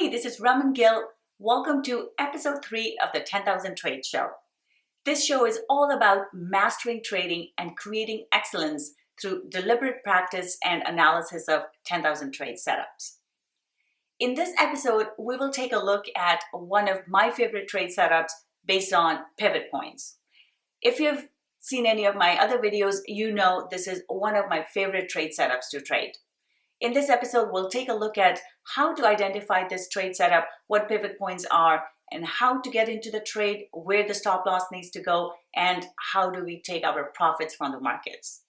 Hey, this is Raman Gill. Welcome to episode 3 of the 10,000 Trade Show. This show is all about mastering trading and creating excellence through deliberate practice and analysis of 10,000 trade setups. In this episode, we will take a look at one of my favorite trade setups based on pivot points. If you've seen any of my other videos, you know this is one of my favorite trade setups to trade. In this episode, we'll take a look at how to identify this trade setup, what pivot points are, and how to get into the trade, where the stop loss needs to go, and how do we take our profits from the markets.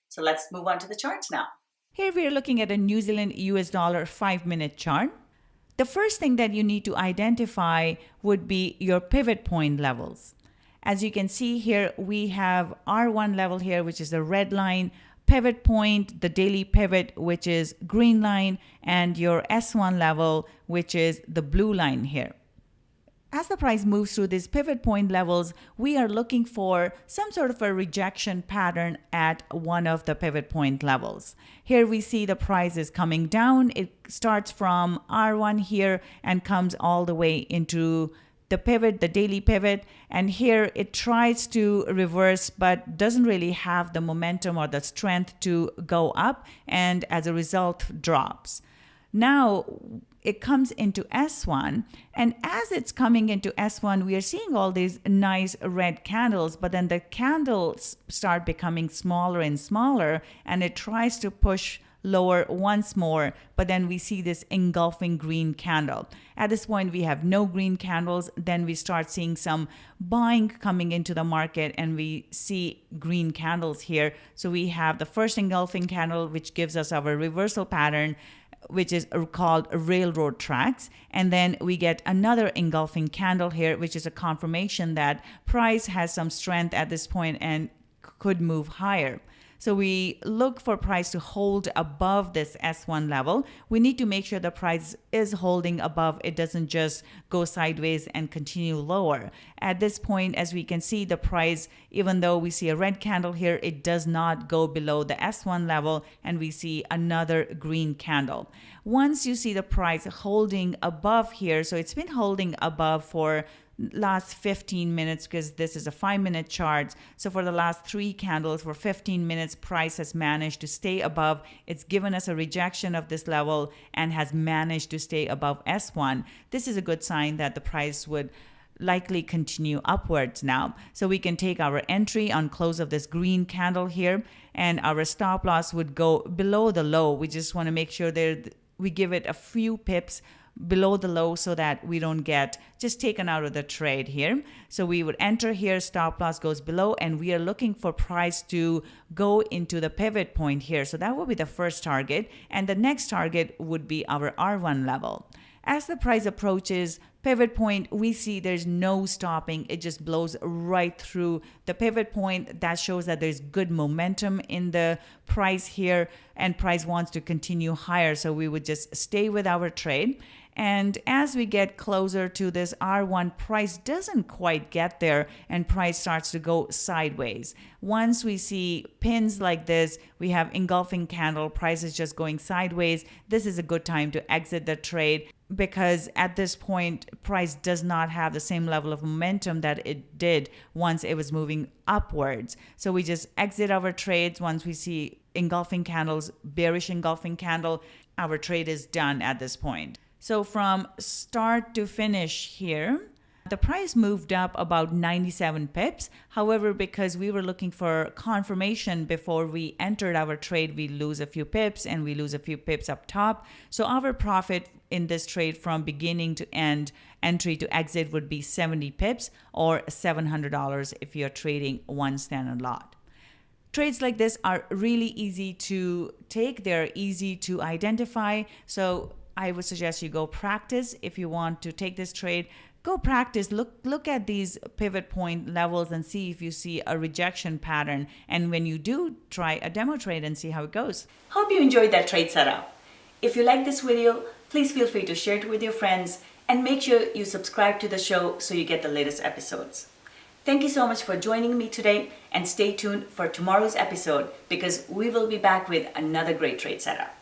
So let's move on to the charts now. Here we are looking at a New Zealand US dollar 5-minute chart. The first thing that you need to identify would be your pivot point levels. As you can see here, we have R1 level here, which is the red line, pivot point, the daily pivot, which is green line, and your S1 level, which is the blue line here. As the price moves through these pivot point levels, we are looking for some sort of a rejection pattern at one of the pivot point levels. Here we see the price is coming down. It starts from R1 here and comes all the way into the pivot, the daily pivot, and here it tries to reverse but doesn't really have the momentum or the strength to go up, and as a result drops. Now it comes into S1, and as it's coming into S1, we are seeing all these nice red candles, but then the candles start becoming smaller and smaller, and it tries to push lower once more, but then we see this engulfing green candle. At this point, we have no green candles. Then we start seeing some buying coming into the market, and we see green candles here. So we have the first engulfing candle, which gives us our reversal pattern, which is called railroad tracks. And then we get another engulfing candle here, which is a confirmation that price has some strength at this point and could move higher. So we look for price to hold above this S1 level. We need to make sure the price is holding above. It doesn't just go sideways and continue lower. At this point, as we can see, the price, even though we see a red candle here, it does not go below the S1 level, and we see another green candle. Once you see the price holding above here, so it's been holding above for last 15 minutes because this is a 5-minute chart. So for the last 3 candles for 15 minutes, price has managed to stay above. It's given us a rejection of this level and has managed to stay above S1. This is a good sign that the price would likely continue upwards now. So we can take our entry on close of this green candle here, and our stop loss would go below the low. We just want to make sure that we give it a few pips below the low so that we don't get just taken out of the trade here. So we would enter here, stop loss goes below, and we are looking for price to go into the pivot point here. So that will be the first target, and the next target would be our R1 level. As the price approaches pivot point, we see there's no stopping. It just blows right through the pivot point. That shows that there's good momentum in the price here, and price wants to continue higher. So we would just stay with our trade. And as we get closer to this R1, price doesn't quite get there, and price starts to go sideways. Once we see pins like this, we have engulfing candle, price is just going sideways. This is a good time to exit the trade, because at this point, price does not have the same level of momentum that it did once it was moving upwards. So we just exit our trades once we see engulfing candles, bearish engulfing candle. Our trade is done at this point. So from start to finish here, the price moved up about 97 pips. However, because we were looking for confirmation before we entered our trade, we lose a few pips and we lose a few pips up top. So our profit in this trade from beginning to end, entry to exit, would be 70 pips or $700 if you're trading one standard lot. Trades like this are really easy to take. They're easy to identify. So I would suggest you go practice. If you want to take this trade, go practice. Look at these pivot point levels and see if you see a rejection pattern. And when you do, try a demo trade and see how it goes. Hope you enjoyed that trade setup. If you like this video, please feel free to share it with your friends, and make sure you subscribe to the show so you get the latest episodes. Thank you so much for joining me today, and stay tuned for tomorrow's episode because we will be back with another great trade setup.